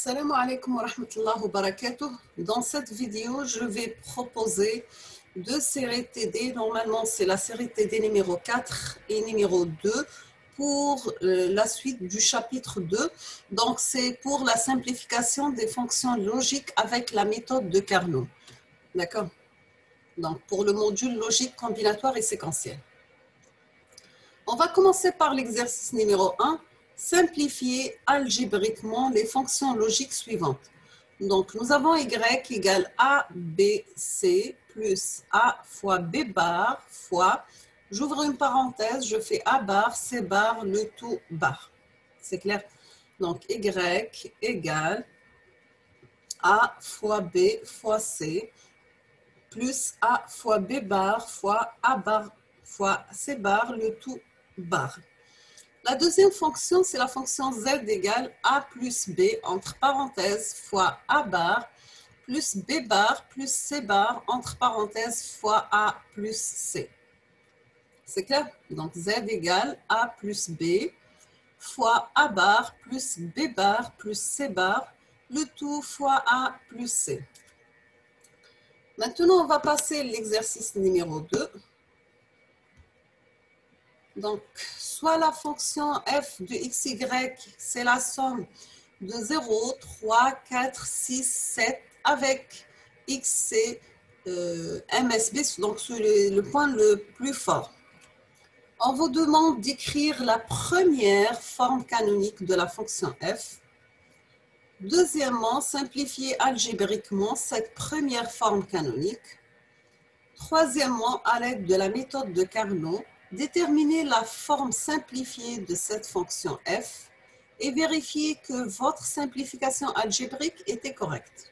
Assalamu alaikum wa rahmatullahi wa barakatuh. Dans cette vidéo, je vais proposer deux séries TD. Normalement, c'est la série TD numéro 4 et numéro 2 pour la suite du chapitre 2. Donc, c'est pour la simplification des fonctions logiques avec la méthode de Carnot. D'accord? Donc, pour le module logique combinatoire et séquentiel. On va commencer par l'exercice numéro 1. Simplifier algébriquement les fonctions logiques suivantes. Donc, nous avons y égale ABC plus A fois B bar fois, j'ouvre une parenthèse, je fais A bar, C bar, le tout bar. C'est clair? Donc, Y égale A fois B fois C plus A fois B bar fois A bar fois C bar, le tout bar. La deuxième fonction, c'est la fonction z égale a plus b, entre parenthèses, fois a bar, plus b bar, plus c bar, entre parenthèses, fois a plus c. C'est clair? Donc, z égale a plus b, fois a bar, plus b bar, plus c bar, le tout fois a plus c. Maintenant, on va passer l'exercice numéro 2. Donc, soit la fonction f de xy, c'est la somme de 0, 3, 4, 6, 7 avec x, c'est MSB, donc c'est le point le plus fort. On vous demande d'écrire la première forme canonique de la fonction f. Deuxièmement, simplifier algébriquement cette première forme canonique. Troisièmement, à l'aide de la méthode de Carnot, déterminer la forme simplifiée de cette fonction f et vérifier que votre simplification algébrique était correcte.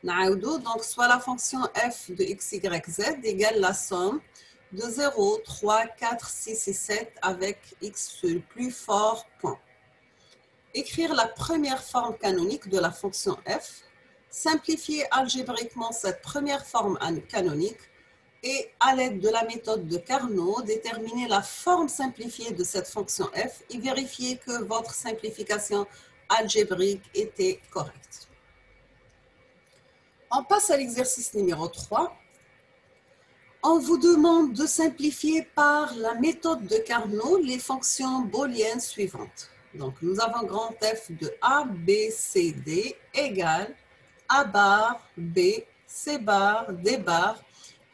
Donc, soit la fonction f de x, y, z égale la somme de 0, 3, 4, 6 et 7 avec x le plus fort point. Écrire la première forme canonique de la fonction f, simplifier algébriquement cette première forme canonique, et à l'aide de la méthode de Carnot, déterminer la forme simplifiée de cette fonction f et vérifier que votre simplification algébrique était correcte. On passe à l'exercice numéro 3. On vous demande de simplifier par la méthode de Carnot les fonctions booléennes suivantes. Donc, nous avons grand F de A, B, C, D égale A bar, B, C bar, D bar,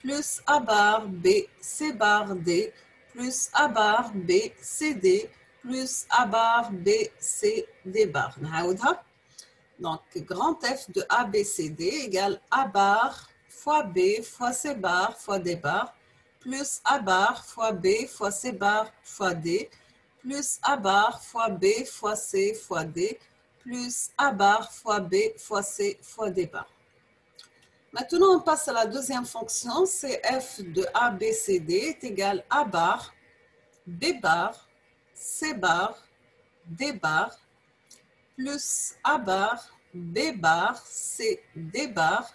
plus A bar B C bar D plus A bar B C D plus A bar B C D bar. Donc, grand F de A B C D égale A bar fois B fois C bar fois D bar plus A bar fois B fois C bar fois D plus A bar fois B fois C fois D plus A bar fois B fois C fois D bar. Maintenant, on passe à la deuxième fonction, c'est f de A, B, C, D est égal à A bar, B bar, C bar, D bar, plus A bar, B bar, C, D bar,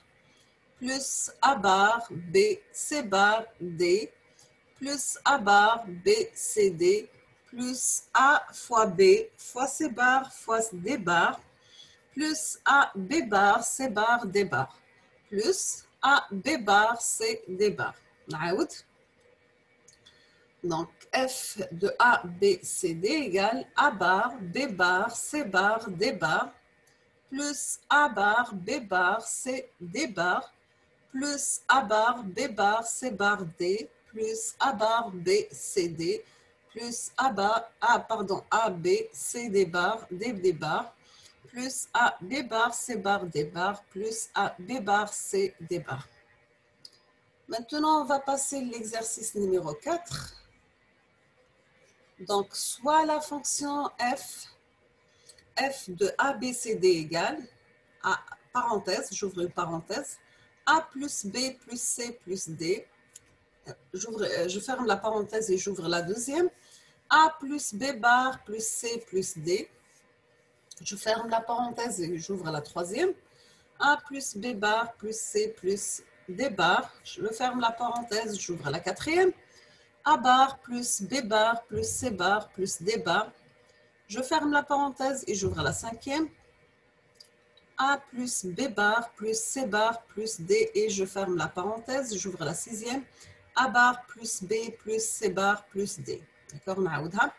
plus A bar, B, C bar, D, plus A bar, B, C, D, plus A fois B, fois C bar, fois D bar, plus A, B bar, C bar, D bar. Plus A, B bar, C, D bar. Donc, F de A, B, C, D égale A bar, B bar, C bar, D bar, plus A bar, B bar, C, D bar, plus A bar, B bar, C bar, D, plus A bar, B, C, D, plus A bar, A, B, C, D bar, D bar, plus A, B bar, C bar, D bar, plus A, B bar, C, D bar. Maintenant, on va passer l'exercice numéro 4. Donc, soit la fonction f de A, B, C, D égale, à parenthèse, j'ouvre une parenthèse, A plus B plus C plus D. Je ferme la parenthèse et j'ouvre la deuxième. A plus B bar plus C plus D. Je ferme la parenthèse et j'ouvre la troisième. A plus B bar plus C plus D bar. Je ferme la parenthèse, j'ouvre la quatrième. A bar plus B bar plus C bar plus D bar. Je ferme la parenthèse et j'ouvre la cinquième. A plus B bar plus C bar plus D et je ferme la parenthèse, j'ouvre la sixième. A bar plus B plus C bar plus D. D'accord, نعاودها.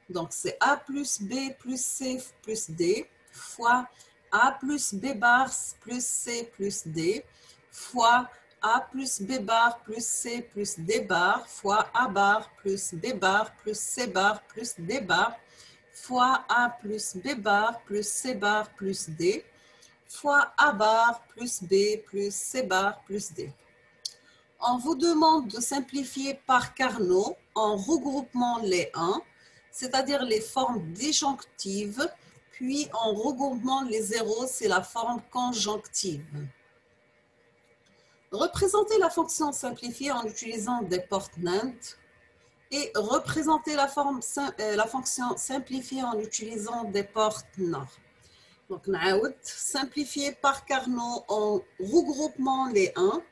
Donc c'est A plus B plus C plus D fois A plus B bar plus C plus D fois A plus B bar plus C plus D bar fois A bar plus B bar plus C bar plus D bar fois A plus B bar plus C bar plus D fois A bar plus B plus C bar plus D. On vous demande de simplifier par Carnot en regroupant les 1, c'est-à-dire les formes disjonctives, puis en regroupant les zéros, c'est la forme conjonctive. Représentez la fonction simplifiée en utilisant des portes NAND et représentez la fonction simplifiée en utilisant des portes NOR. Donc, simplifier par Carnot en regroupant les 1,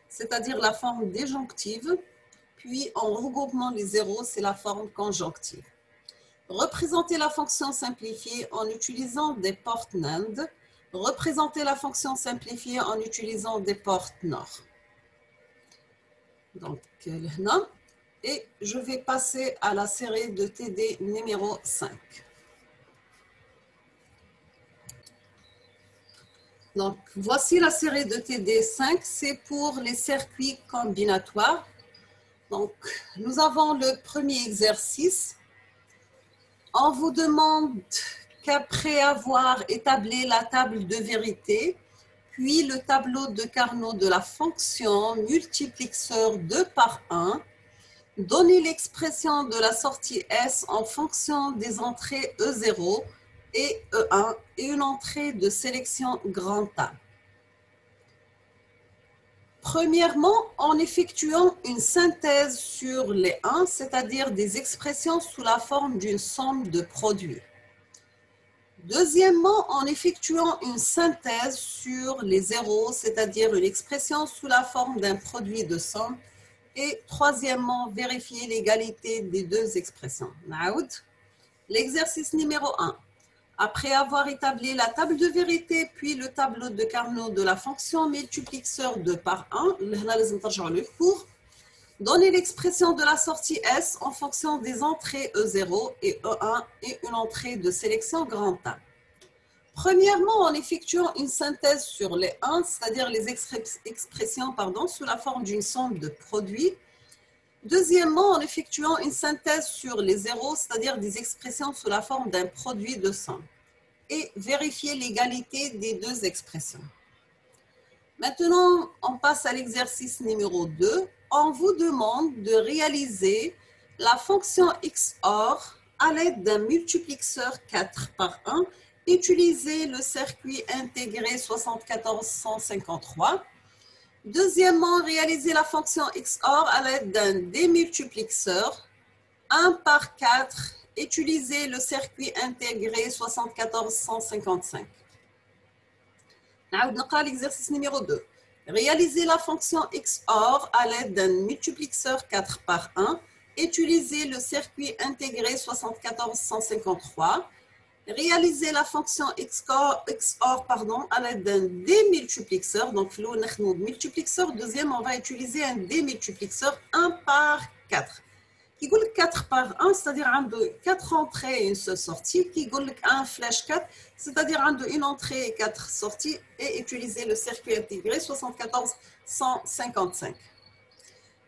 c'est-à-dire la forme disjonctive, puis en regroupant les zéros, c'est la forme conjonctive. Représenter la fonction simplifiée en utilisant des portes NAND. Représenter la fonction simplifiée en utilisant des portes NOR. Donc, là, et je vais passer à la série de TD numéro 5. Donc, voici la série de TD5, c'est pour les circuits combinatoires. Donc, nous avons le premier exercice. On vous demande qu'après avoir établi la table de vérité, puis le tableau de Carnot de la fonction multiplexeur 2 par 1, donnez l'expression de la sortie S en fonction des entrées E0 et E1 et une entrée de sélection grand A. Premièrement, en effectuant une synthèse sur les 1, c'est-à-dire des expressions sous la forme d'une somme de produits. Deuxièmement, en effectuant une synthèse sur les zéros, c'est-à-dire une expression sous la forme d'un produit de somme. Et troisièmement, vérifier l'égalité des deux expressions. L'exercice numéro 1. Après avoir établi la table de vérité, puis le tableau de Carnot de la fonction multiplexeur 2 par 1, donnez l'expression de la sortie S en fonction des entrées E0 et E1 et une entrée de sélection grand A. Premièrement, en effectuant une synthèse sur les 1, c'est-à-dire les expressions sous la forme d'une somme de produits. Deuxièmement, en effectuant une synthèse sur les zéros, c'est-à-dire des expressions sous la forme d'un produit de somme. Et vérifier l'égalité des deux expressions. Maintenant, on passe à l'exercice numéro 2. On vous demande de réaliser la fonction XOR à l'aide d'un multiplexeur 4 par 1. Utilisez le circuit intégré 74153. Deuxièmement, réaliser la fonction XOR à l'aide d'un démultiplexeur 1 par 4. Utilisez le circuit intégré 74155. L'exercice numéro 2. Réaliser la fonction XOR à l'aide d'un multiplexeur 4 par 1. Utilisez le circuit intégré 74153. Réaliser la fonction XOR à l'aide d'un démultiplexeur. Donc, le multiplexeur. Deuxième, on va utiliser un démultiplexeur 1 par 4. Qui dit 4 par 1, c'est-à-dire 4 entrées et une seule sortie. Qui dit 1 flash 4, c'est-à-dire une entrée et 4 sorties. Et utiliser le circuit intégré 74155.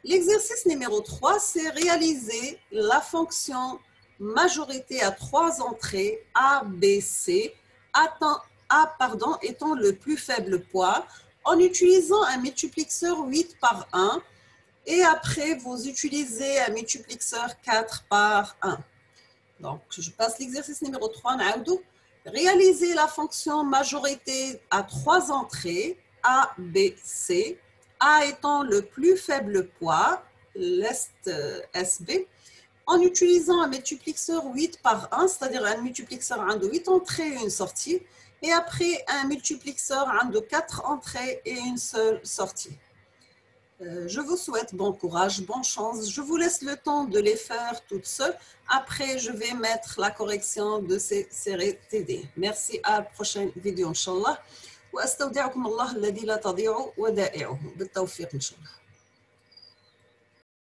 L'exercice numéro 3, c'est réaliser la fonction majorité à 3 entrées A, B, C, étant le plus faible poids, en utilisant un multiplexeur 8 par 1, et après, vous utilisez un multiplexeur 4 par 1. Donc, je passe l'exercice numéro 3. Réaliser la fonction majorité à 3 entrées, A, B, C, A étant le plus faible poids, l'est SB, en utilisant un multiplexeur 8 par 1, c'est-à-dire un multiplexeur de 8 entrées et une sortie, et après un multiplexeur de 4 entrées et une seule sortie. Je vous souhaite bon courage, bonne chance. Je vous laisse le temps de les faire toutes seules. Après, je vais mettre la correction de ces séries TD. Merci, à la prochaine vidéo, Inch'Allah. وأستودعكم الله الذي لا تضيع ودائعه بالتوفيق إن شاء الله.